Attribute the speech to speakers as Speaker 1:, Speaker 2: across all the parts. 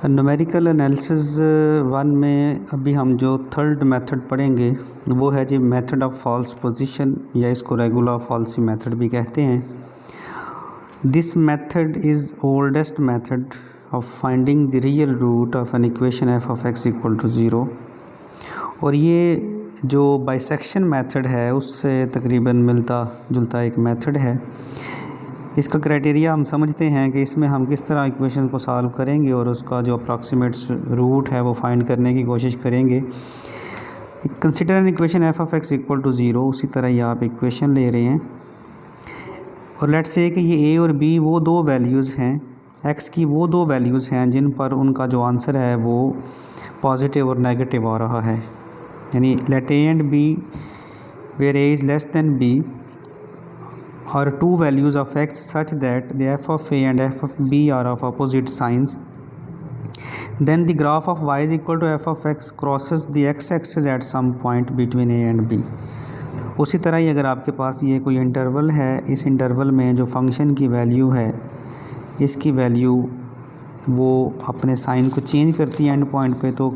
Speaker 1: Numerical analysis one में अभी हम जो थर्ड मेथड पढ़ेंगे वो है जी मेथड ऑफ फॉल्स पोजीशन, या इसको रेगुलर फॉल्सी मेथड भी कहते हैं। This method is oldest method of finding the real root of an equation f of x equal to zero. और ये जो बाइसेक्शन मेथड है उससे तकरीबन मिलता जुलता एक मेथड है। इसका क्राइटेरिया हम समझते हैं कि इसमें हम किस तरह इक्वेशन को सॉल्व करेंगे और उसका जो अप्रॉक्सीमेट रूट है वो फाइंड करने की कोशिश करेंगे। Consider an equation f of x equal to zero, उसी तरह ये आप इक्वेशन ले रहे हैं और लेट्स से कि ये ए और बी वो दो वैल्यूज़ हैं, एक्स की वो दो वैल्यूज़ हैं जिन पर उनका जो आंसर है वो पॉजिटिव और नेगेटिव आ रहा है। यानी let a and b where a is less than b or two values of x such that the f of a and f of b are of opposite signs, then the graph of y is equal to f of x crosses the x-axis at some point between a and b। उसी तरह ही अगर आपके पास ये कोई interval है, इस interval में जो फंक्शन की वैल्यू है इसकी वैल्यू वो अपने साइन को चेंज करती है एंड पॉइंट पे, तो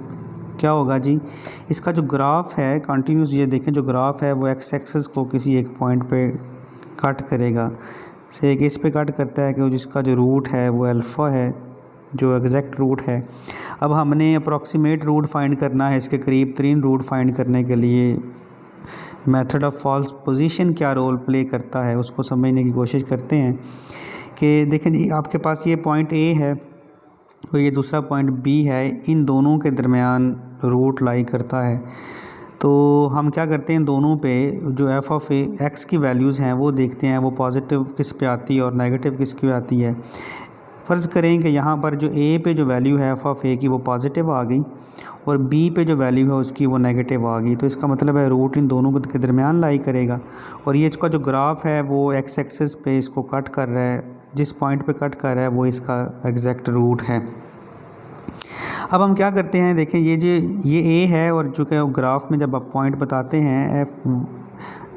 Speaker 1: क्या होगा जी, इसका जो ग्राफ है कंटिन्यूस, ये देखें जो ग्राफ है वो एक्स एक्सिस को किसी एक पॉइंट पे कट करेगा। से एक इस पे कट करता है कि जिसका जो रूट है वो अल्फ़ा है, जो एग्जैक्ट रूट है। अब हमने अप्रॉक्सीमेट रूट फाइंड करना है, इसके करीब तरीन रूट फाइंड करने के लिए मेथड ऑफ फॉल्स पोजीशन क्या रोल प्ले करता है उसको समझने की कोशिश करते हैं। कि देखें जी, आपके पास ये पॉइंट ए है और ये दूसरा पॉइंट बी है, इन दोनों के दरमियान रूट लाई करता है। तो हम क्या करते हैं, दोनों पे जो एफ ऑफ ए एक्स की वैल्यूज़ हैं वो देखते हैं वो पॉजिटिव किस पे आती है और नेगेटिव किस पे आती है। फ़र्ज़ करें कि यहाँ पर जो ए पे जो वैल्यू है एफ ऑफ ए की वो पॉजिटिव आ गई और बी पे जो वैल्यू है उसकी वो नेगेटिव आ गई, तो इसका मतलब है रूट इन दोनों के दरमियान लाई करेगा। और ये इसका जो ग्राफ है वो एक्स एक्सिस पे इसको कट कर रहा है, जिस पॉइंट पे कट कर रहा है वो इसका एग्जैक्ट रूट है। अब हम क्या करते हैं, देखें ये ए है और जो कि ग्राफ में जब आप पॉइंट बताते हैं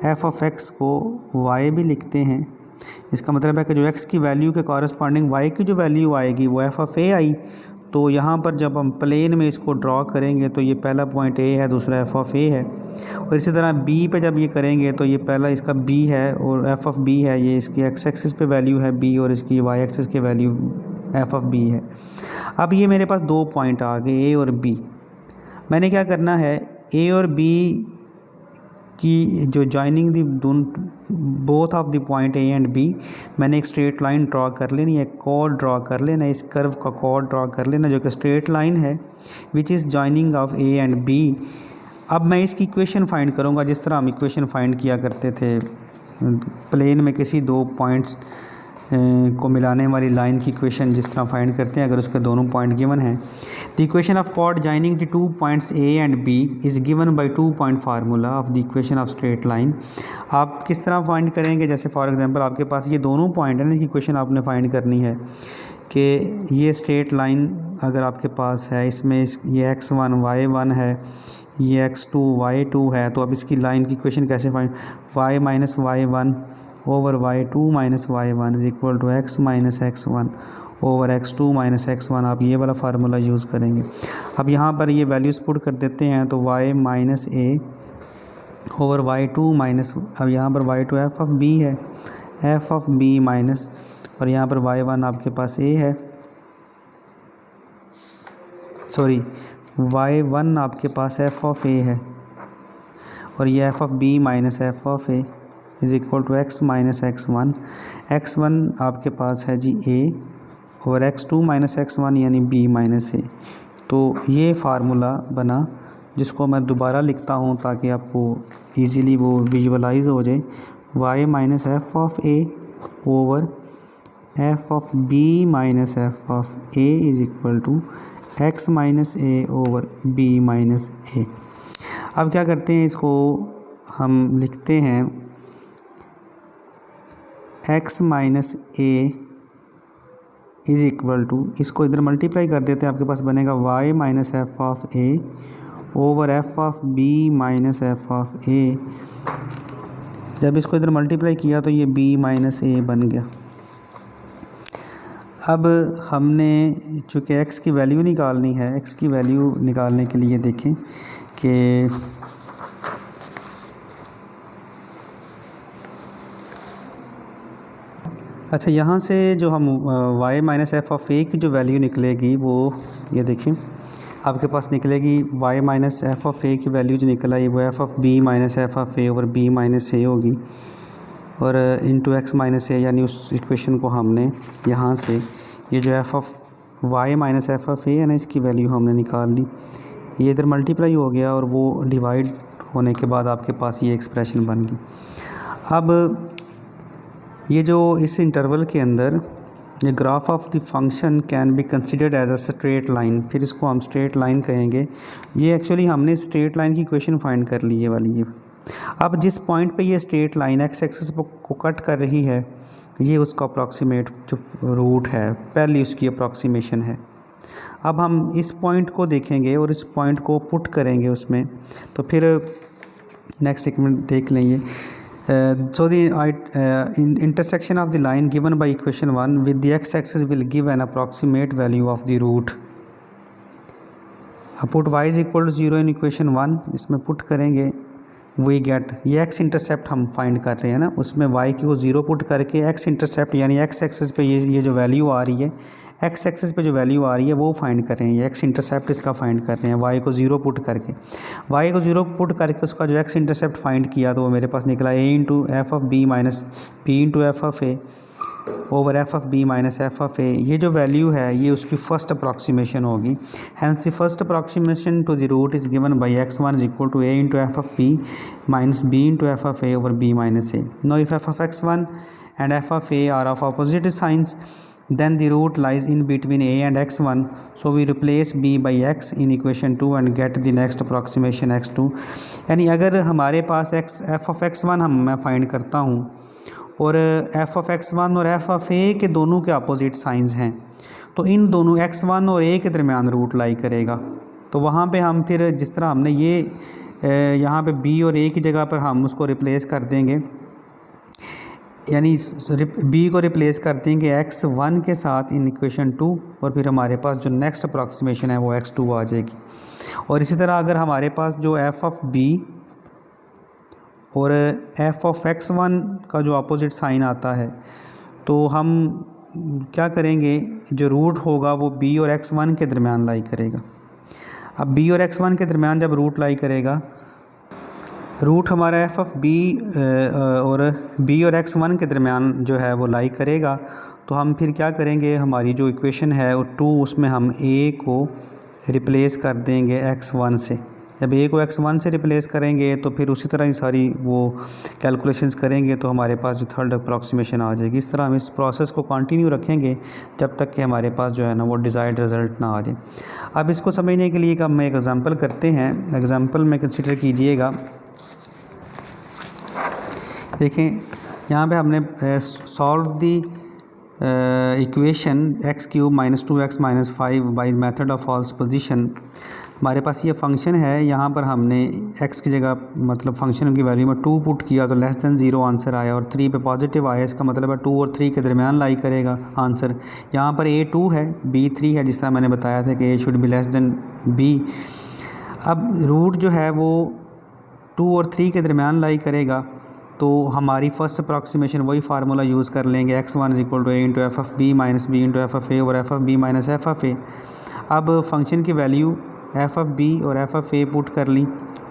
Speaker 1: एफ ऑफ एक्स को वाई भी लिखते हैं। इसका मतलब है कि जो एक्स की वैल्यू के कॉरस्पॉन्डिंग वाई की जो वैल्यू आएगी वो एफ ऑफ ए आई। तो यहाँ पर जब हम प्लेन में इसको ड्रॉ करेंगे तो ये पहला पॉइंट ए है, दूसरा एफ ऑफ ए है। और इसी तरह बी पे जब ये करेंगे तो ये पहला इसका बी है और एफ ऑफ बी है, ये इसकी एक्स एक्सिस पे वैल्यू है बी और इसकी वाई एक्सिस की वैल्यू एफ ऑफ बी है। अब ये मेरे पास दो पॉइंट आ गए ए और बी। मैंने क्या करना है, ए और बी की जो joining the both of the point a and b, मैंने एक स्ट्रेट लाइन ड्रॉ कर लेनी है, कॉर्ड ड्रॉ कर लेना है, इस कर्व का कॉर्ड ड्रॉ कर लेना जो कि स्ट्रेट लाइन है which is joining of a and b. अब मैं इसकी इक्वेशन फाइंड करूँगा जिस तरह हम इक्वेशन फाइंड किया करते थे प्लेन में किसी दो पॉइंट्स को मिलाने वाली लाइन की इक्वेशन जिस तरह फाइंड करते हैं अगर उसके दोनों पॉइंट गिवन हैं। The equation of chord joining the two points a and b is given by two point formula of the equation of straight line. आप किस तरह फाइंड करेंगे, जैसे फॉर एग्जांपल आपके पास ये दोनों पॉइंट है ना, इसकी इक्वेशन आपने फाइंड करनी है कि ये स्ट्रेट लाइन अगर आपके पास है, इसमें ये x1 y1 है, ये x2 y2 है, तो अब इसकी लाइन की इक्वेशन कैसे find, y minus y1 over y2 minus y1 is equal to x minus x1 over x2 minus x1। आप ये वाला फार्मूला यूज़ करेंगे। अब यहाँ पर ये वैल्यूज़ पुट कर देते हैं तो y minus a over y2 minus, अब यहाँ पर y2 एफ ऑफ b है, एफ ऑफ b माइनस, और यहाँ पर y1 आपके पास a है, सॉरी y1 आपके पास एफ ऑफ a है और ये f of b minus F of a is equal to x minus x1। x1 आपके पास है जी a और x2 माइनस x1 यानी b माइनस a। तो ये फार्मूला बना जिसको मैं दोबारा लिखता हूँ ताकि आपको इजीली वो विजुअलाइज हो जाए। y minus F of a over F of b minus F of a is equal to x minus a over b minus a। अब क्या करते हैं, इसको हम लिखते हैं x minus a is equal to, इसको इधर मल्टीप्लाई कर देते हैं, आपके पास बनेगा y minus F of a over F of b minus F of a। जब इसको इधर मल्टीप्लाई किया तो ये b माइनस a बन गया। अब हमने चूँकि x की वैल्यू निकालनी है, x की वैल्यू निकालने के लिए देखें कि अच्छा, यहाँ से जो हम y minus F of A की जो वैल्यू निकलेगी वो ये देखें आपके पास निकलेगी y minus F of A की वैल्यू जो निकल आई वो F of b minus F of A over b minus A होगी, और इंटू एक्स माइनस ए, यानी उस इक्वेशन को हमने यहाँ से ये जो F of y minus F of A है ना, इसकी वैल्यू हमने निकाल ली। ये इधर मल्टीप्लाई हो गया और वो डिवाइड होने के बाद आपके पास ये एक्सप्रेशन बन गई। अब ये जो इस इंटरवल के अंदर ये graph of the function can be considered as a straight line, फिर इसको हम स्ट्रेट लाइन कहेंगे। ये एक्चुअली हमने स्ट्रेट लाइन की इक्वेशन फाइंड कर ली है वाली ये। अब जिस पॉइंट पे ये स्ट्रेट लाइन एक्स एक्सिस को कट कर रही है, ये उसका अप्रॉक्सीमेट जो रूट है, पहली उसकी अप्रॉक्सीमेशन है। अब हम इस पॉइंट को देखेंगे और इस पॉइंट को पुट करेंगे उसमें, तो फिर नेक्स्ट एक मिनट देख लेंगे। So the intersection of the line given by equation 1 with the x-axis will give an approximate value of the root. Put y is equal to 0 in equation 1, इसमें put करेंगे we get, ये x intercept हम find कर रहे हैं ना, उसमें y की वो 0 पुट करके x इंटरसेप्ट यानी x एक्सिस पे ये जो वैल्यू आ रही है, x एक्सिस पे जो वैल्यू आ रही है वो फाइंड कर रहे हैं, ये x इंटरसेप्ट इसका फाइंड कर रहे हैं y को 0 पुट करके। y को 0 पुट करके उसका जो x इंटरसेप्ट फाइंड किया तो वो मेरे पास निकला a into F of B minus P into F of A over F of B minus F of A. ये जो वैल्यू है ये उसकी फ़र्स्ट अप्रॉक्सीमेशन होगी। Hence the first approximation to the root is given by x1 is equal to a into F of B minus B into F of A over B minus A. No if F of x1 and f of a are of opposite signs, then the root lies in between a and x1, so we replace b by x in equation 2 and get the next approximation x2। यानी अगर हमारे पास f of x1 मैं find करता हूँ और f of x1 और f of a के दोनों के अपोजिट साइंस हैं, तो इन दोनों x1 और a के दरमियान रूट लाई करेगा। तो वहाँ पे हम फिर जिस तरह हमने ये यहाँ पे b और a की जगह पर हम उसको रिप्लेस कर देंगे, यानी b को रिप्लेस कर देंगे x1 के साथ इन इक्वेशन 2, और फिर हमारे पास जो नेक्स्ट अप्रॉक्सीमेशन है वो x2 आ जाएगी। और इसी तरह अगर हमारे पास जो f of b और f of x1 का जो अपोजिट साइन आता है, तो हम क्या करेंगे, जो रूट होगा वो b और x1 के दरमियान लाई करेगा। अब b और x1 के दरमियान जब रूट लाई करेगा, रूट हमारा एफ ऑफ बी और बी और x1 के दरमियान जो है वो लाई करेगा, तो हम फिर क्या करेंगे, हमारी जो इक्वेशन है वो 2, उसमें हम a को रिप्लेस कर देंगे x1 से। जब a को x1 से रिप्लेस करेंगे तो फिर उसी तरह ही सारी वो कैलकुलेशंस करेंगे तो हमारे पास जो थर्ड अप्रॉक्सीमेशन आ जाएगी। इस तरह हम इस प्रोसेस को कंटिन्यू रखेंगे जब तक कि हमारे पास जो है ना वो डिज़ायर्ड रिज़ल्ट ना आ जाए। अब इसको समझने के लिए हम एक एग्ज़ाम्पल करते हैं। एग्ज़ाम्पल में कंसिडर कीजिएगा, देखें यहाँ पे हमने solve the equation x cube minus 2x minus 5 by method of false position. हमारे पास ये फंक्शन है, यहाँ पर हमने x की जगह मतलब फंक्शन की वैल्यू में 2 पुट किया तो लेस दैन 0 आंसर आया, और 3 पे पॉजिटिव आया, इसका मतलब है 2 और 3 के दरमियान लाई करेगा आंसर। यहाँ पर a 2 है, b 3 है, जिस तरह मैंने बताया था कि a should be less than b। अब रूट जो है वो 2 और 3 के दरमियान लाई करेगा, तो हमारी फ़र्स्ट अप्रॉक्सीमेशन वही फार्मूला यूज़ कर लेंगे, x1 is equal to a into F of B minus B into F of A और F of B minus F of A. अब फंक्शन की वैल्यू एफ ऑफ बी और F of A put कर ली,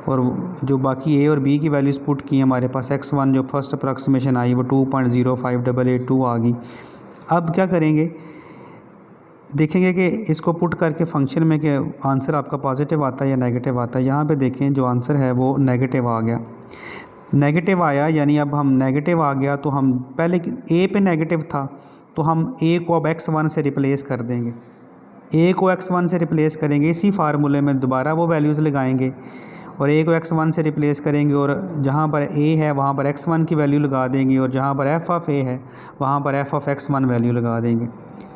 Speaker 1: और जो बाकी ए और बी की वैल्यूज़ पुट की, हमारे पास x1 जो फर्स्ट अप्रॉक्सीमेशन आई वो 2.05882 आ गई। अब क्या करेंगे, देखेंगे कि इसको पुट करके फंक्शन में कि आंसर आपका पॉजिटिव आता है या नेगेटिव आता है। यहाँ पे देखें जो आंसर है वो नेगेटिव आ गया, नेगेटिव आया, यानी अब हम नेगेटिव आ गया तो हम पहले ए पे नेगेटिव था तो हम ए को अब x1 से रिप्लेस कर देंगे, ए को x1 से रिप्लेस करेंगे, इसी फार्मूले में दोबारा वो वैल्यूज़ लगाएंगे और ए को x1 से रिप्लेस करेंगे, और जहाँ पर ए है वहाँ पर x1 की वैल्यू लगा देंगे, और जहाँ पर एफ ऑफ ए है वहाँ पर एफ ऑफ x1 वैल्यू लगा देंगे।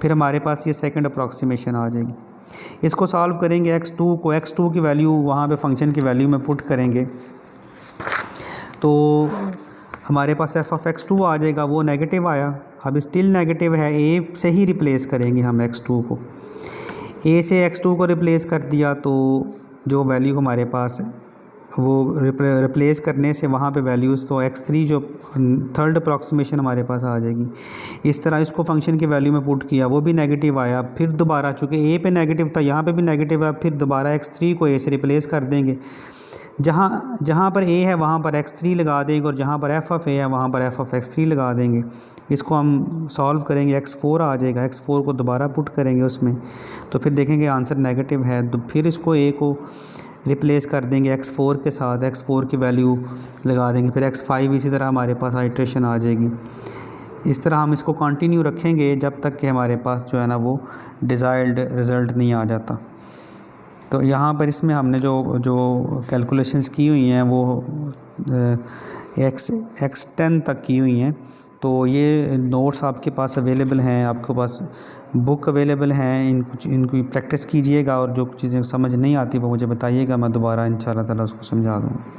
Speaker 1: फिर हमारे पास ये सेकंड अप्रॉक्सीमेशन आ जाएगी। इसको सॉल्व करेंगे, x2 को x2 की वैल्यू वहाँ पे फंक्शन की वैल्यू में पुट करेंगे, तो हमारे पास एफ ऑफ एक्स टू आ जाएगा, वो नेगेटिव आया, अब स्टिल नेगेटिव है, ए से ही रिप्लेस करेंगे हम एक्स टू को, ए से एक्स टू को रिप्लेस कर दिया तो जो वैल्यू हमारे पास है वो रिप्लेस करने से वहाँ पे वैल्यूज़ तो एक्स थ्री जो थर्ड अप्रॉक्सीमेशन हमारे पास आ जाएगी। इस तरह इसको फंक्शन की वैल्यू में पुट किया, वो भी नेगेटिव आया, फिर दोबारा चूँकि ए पे नेगेटिव था यहाँ पे भी नेगेटिव है, फिर दोबारा एक्स थ्री को ए से रिप्लेस कर देंगे, जहाँ पर ए है वहाँ पर एक्स थ्री लगा देंगे और जहाँ पर एफ ऑफ ए है वहाँ पर एफ ऑफ एक्स थ्री लगा देंगे। इसको हम सॉल्व करेंगे, एक्स फोर आ जाएगा, एक्स फोर को दोबारा पुट करेंगे उसमें, तो फिर देखेंगे आंसर नेगेटिव है, तो फिर इसको ए को रिप्लेस कर देंगे एक्स फोर के साथ, एक्स फोर की वैल्यू लगा देंगे, फिर एक्स फाइव, इसी तरह हमारे पास आइट्रेशन आ जाएगी। इस तरह हम इसको कंटिन्यू रखेंगे जब तक कि हमारे पास जो है ना वो डिज़ायर्ड रिज़ल्ट नहीं आ जाता। तो यहाँ पर इसमें हमने जो कैलकुलेशंस की हुई हैं वो एक्स 10 तक की हुई हैं। तो ये नोट्स आपके पास अवेलेबल हैं, आपके पास बुक अवेलेबल हैं, इनको प्रैक्टिस कीजिएगा और जो चीज़ें समझ नहीं आती वो मुझे बताइएगा, मैं दोबारा इंशाल्लाह ताला उसको समझा दूँगा।